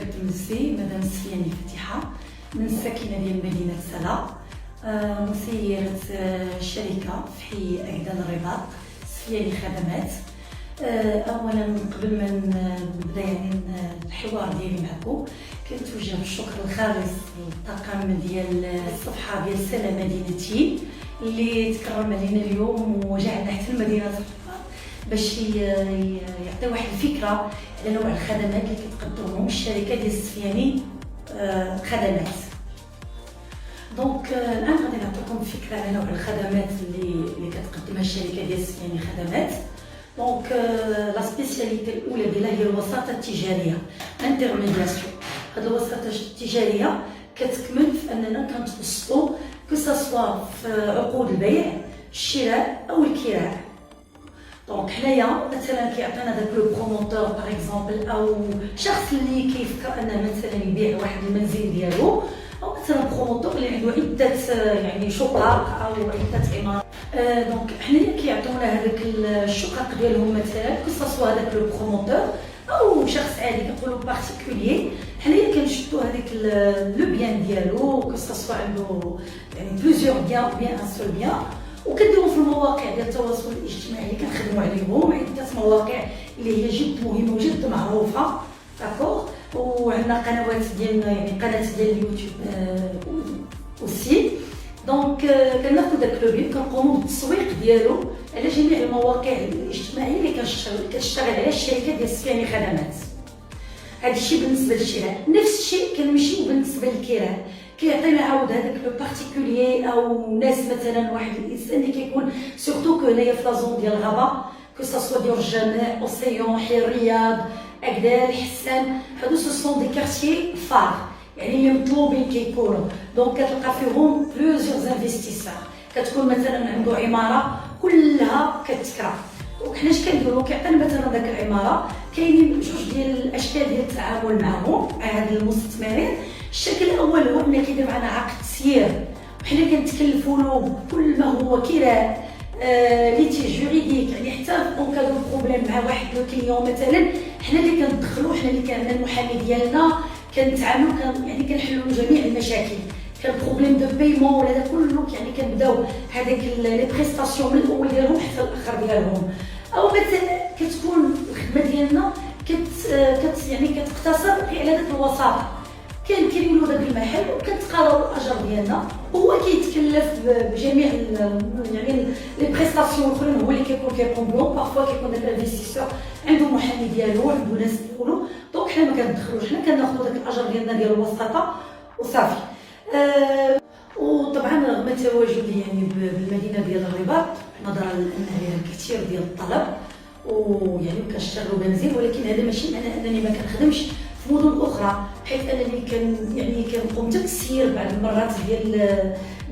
كتمسي مدام سفياني فتيحة من الساكنة ديال مدينة سلا، مسيرة شركة في حي أكدان الرباط سفياني خدمات. أولا قبل ما نبدا الحوار ديالي معكم كنتوجه بالشكر الخالص للطاقم ديال الصفحة ديال سلا مدينتي اللي تكرم علينا اليوم وجعلنا حتى المدينة الرباط باش يعطي واحد الفكرة على نوع الخدمات اللي كتقدمهم الشركة ديال سفياني خدمات. دونك الان غادي نعطيكم فكرة على نوع الخدمات اللي كتقدمها الشركة ديال سفياني خدمات. دونك لا سبيسياليتي الاولى ديالها هي الوساطه التجاريه انترميدياسيون. هذه الوساطه التجاريه كتكمل في اننا كنتوسطوا كسوا في عقود البيع الشراء او الكراء. دونك حنايا مثلا كيعطينا داك لو بروموتور باغ اكزومبل او شخص اللي كيفكر انه مثلا يبيع واحد المنزل ديالو، او مثلا بروموتور اللي عنده عده يعني شقق او عده عمارات. دونك حنايا كيعطيونا هذاك الشقق ديالهم مثلا كسوا هذاك لو بروموتور او شخص عادي كنقولوا بارتيكولير. حنايا كنشدوا هذاك لو بيان ديالو كسوا عنده يعني بليزيور بيان او بيان ان سول بيان، وكنديروا في المواقع ديال التواصل الاجتماعي اللي كنخدموا عليهم عده مواقع اللي هي جد مهمه وجد معروفه. داكوغ، وعندنا قنوات ديالنا يعني قناه ديال اليوتيوب اوسي. دونك كناخذ داك لو بيان كنقوموا بالتسويق ديالو على جميع المواقع الاجتماعيه اللي كتشتغل عليها الشركه ديال سفياني خدمات. هذا الشيء بالنسبه للشراء. نفس الشيء كنمشيو بالنسبه للكراء، كيعطينا عاود هذاك لو بارتيكولير او ناس مثلا واحد الانسان اللي كيكون سورتو هنايا في لازون ديال الغابه كو ديال الجامع اوسيون حي الرياض اكدال حسان. هادو سو سون دي كارتيي فار يعني اللي مطلوبين كيكونوا. دونك كتلقى فيهم بلوزيور انفستيسور، كتكون مثلا عنده عماره كلها كتكرا. وحنا اش كنديرو كيعطينا مثلا داك العماره كاينين جوج ديال الاشكال ديال التعامل معهم مع هاد المستثمرين. الشكل الاول هو انه كيدير معنا عقد تسيير وحنا كنتكلفوا له كل ما هو كراء ليتي جوريديك، يعني حتى اون كادو بروبليم مع واحد لو كليون مثلا حنا اللي كندخلوا، حنا اللي كان المحامي ديالنا كنتعاملوا يعني كنحلوا جميع المشاكل. كان بروبليم دو بايمون ولا هذا كله يعني كنبداو هذاك لي بريستاسيون من الاول ديالهم حتى الاخر ديالهم. او مثلا كتكون الخدمه ديالنا يعني كتقتصر على داك الوساطه، كنولوا داك المحل وكنتقاضاو الاجر ديالنا وهو كيتكلف بجميع يعني لي بريستاسيون الاخرين هو اللي كيقوم بهم. بارفوا كيكون داك الانفستيسور عنده محامي ديالو عنده ناس ديالو. دونك حنا ما كندخلوش، حنا كناخذوا داك الاجر ديالنا ديال الوساطه وصافي. وطبعا رغم تواجدي يعني بالمدينه ديال الرباط نظرا لان عليها الكثير ديال الطلب ويعني كنشتغلوا بنزين، ولكن هذا ماشي معناه انني ما كنخدمش في مدن اخرى، حيث انني كنقوم بالتسيير بعض المرات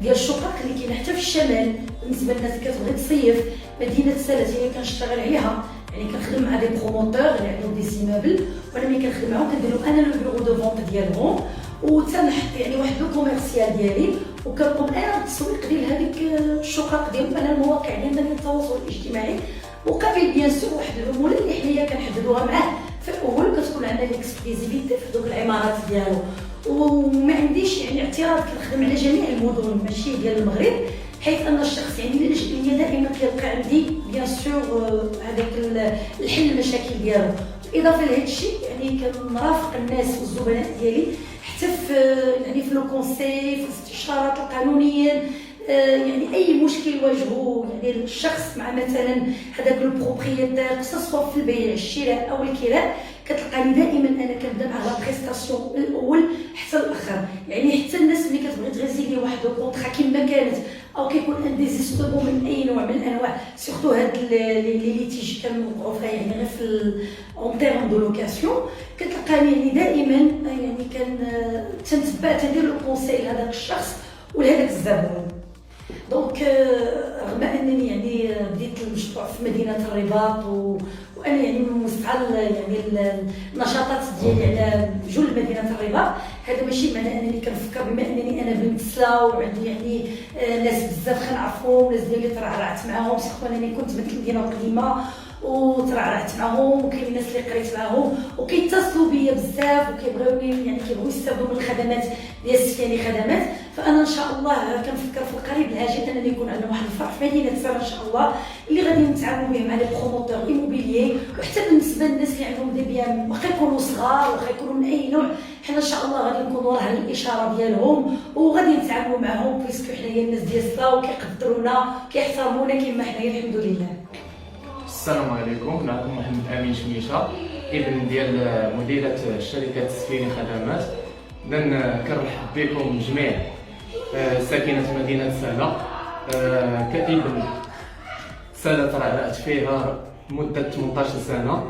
ديال الشقق اللي كاينه حتى في الشمال. بالنسبه للناس اللي كتبغي تصيف مدينه سلا هي كنشتغل عليها، يعني كنخدم مع دي بروموتور اللي عندهم دي سيمابل، وانا ملي كنخدم معاهم كندير لهم انا لو بيرو دو فونت ديالهم وتنحط يعني واحد لو كوميرسيال ديالي وكنقوم انا بالتسويق ديال هذيك الشقق ديالهم على المواقع ديالنا ديال التواصل الاجتماعي، وقابل بيان سور واحد العموله اللي حنايا كنحددوها معاه في الاول كتكون عندنا ليكسكلوزيفيتي في دوك العمارات ديالو. وما عنديش يعني اعتراض، كنخدم على جميع المدن ماشي ديال المغرب، حيث ان الشخص يعني اللي لجأ ليا دائما كيلقى عندي بيان سور هذاك الحل المشاكل ديالو. اضافه لهذا الشيء يعني كنرافق الناس والزبناء ديالي حتى في يعني في لو كونساي في الاستشارات القانونيه. يعني اي مشكل يواجهه يعني الشخص مع مثلا هذاك لو بروبريتير سواء في البيع الشراء او الكراء، كتلقاني دائما انا كنبدا مع لا بريستاسيون الاول حتى الاخر. يعني حتى الناس اللي كتبغي تغيزيلي واحد الكونطرا كما كانت او كيكون ان ديزيستوبو من اي نوع من الانواع، سورتو هاد لي ليتيج كنوقعوا فيها يعني غير في اون تيرم دو لوكاسيون، كتلقاني يعني دائما يعني تنتبع تندير لو كونساي لهذاك الشخص ولهذاك الزبون. دونك رغم انني يعني بديت المشروع في مدينه الرباط وانا يعني مستعل يعني النشاطات ديالي على جل مدينه الرباط، هذا ماشي معناه انني كنفكر بما انني انا بنت سلا وعندي يعني ناس بزاف كنعرفهم، ناس ديالي ترعرعت معاهم، سيرتو انني كنت بنت المدينه القديمه وترعرعت معهم، وكاين الناس اللي قريت معهم وكيتصلوا بيا بزاف وكيبغيوني يعني كيبغيو يستافدوا من الخدمات ديال سفياني خدمات. فانا ان شاء الله كنفكر في القريب العاجل انني يكون عندنا واحد الفرع في مدينه سلا ان شاء الله، اللي غادي نتعاونوا به مع لي بروموتور ايموبيليي، وحتى بالنسبه للناس اللي عندهم دي بيان واخا يكونوا صغار واخا يكونوا من اي نوع، حنا ان شاء الله غادي نكونوا راه الاشاره ديالهم وغادي نتعاونوا معهم، بيسكو حنايا الناس ديال سلا وكيقدرونا كيحترمونا كما حنايا الحمد لله. السلام عليكم، معكم محمد امين شميشه، ابن ديال مديره شركه سفيني خدمات. كنرحب بكم جميع ساكنه مدينه سلا. كابن سلا ترعرعت فيها مده 18 سنه،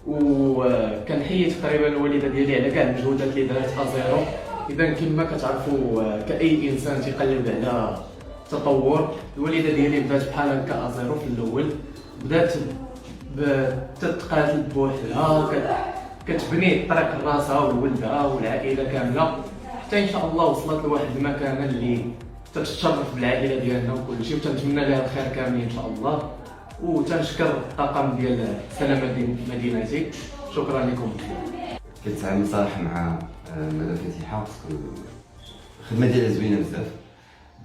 وكنحيي تقريبا الوالده ديالي على كاع المجهودات اللي دارتها زيرو. اذا كما كتعرفوا كاي انسان تيقلب على التطور، الوالده ديالي بدات بحال هكا زيرو في الاول، بدات تتقاتل بوحدها، كتبني الطريق لراسها وولدها والعائله كامله، حتى ان شاء الله وصلت لواحد المكانه اللي تتشرف بالعائله ديالنا وكلشي، وتنتمنى لها الخير كامل ان شاء الله. وتنشكر الطاقم ديال سلامه مدينتي. شكرا لكم. كنتعامل صراحه مع مدام فتيحه، الخدمه ديالها زوينه بزاف.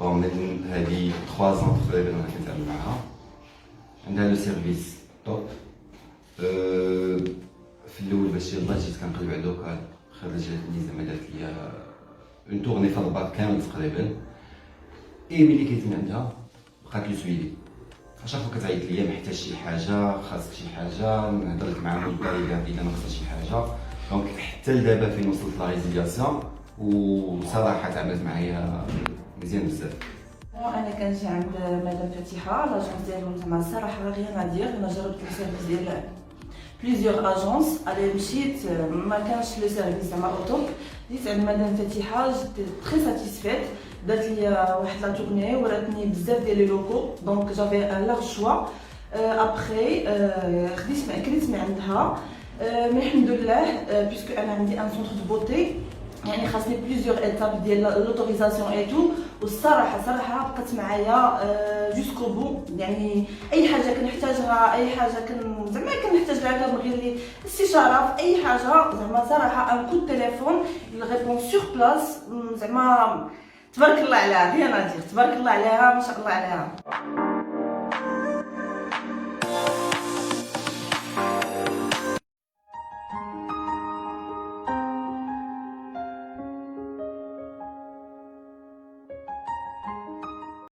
بون من هذه 3 ans تقريبا انا كنتعامل معها، عندها لو سيرفيس توب. في الاول باش يلاه جيت كنقلب على اللوكال، خرجتني زعما دارت لي اون تورني في الرباط كامل تقريبا. ملي كنت من عندها بقات لي سويدي، اشاك كتعيط ليا محتاج شي حاجه، خاصك شي حاجه، نهضر لك مع مدير اذا ناقصه شي حاجه. دونك حتى لدابا فين وصلت لا ريزيلياسيون، وصراحه تعاملت معايا مزيان بزاف. انا كنجي عند مدام فتيحه، لاجونس ديالهم زعما الصراحه غير غادير. انا جربت السيرفيس ديال بليزيور اجونس، على مشيت ما كانش لو سيرفيس زعما اوتوب. جيت عند مدام فتيحه جيت تري ساتيسفيت، دارت لي واحد لا تورني وراتني بزاف ديال لي لوكو، دونك جافي ان لارج شوا. ابخي كريت من عندها، مي الحمد لله بيسكو انا عندي ان سونتر دو بوتي، يعني خاصني بليزيور ايتاب ديال لوتوريزاسيون اي تو. والصراحه بقات معايا جوسكو بو، يعني اي حاجه كنحتاجها، اي حاجه زعما كنحتاج لها كنبغي لي استشاره في اي حاجه، زعما صراحه ان كود تليفون ريبون سور بلاص، زعما تبارك الله عليها، هي نادير تبارك الله عليها، ما شاء الله عليها.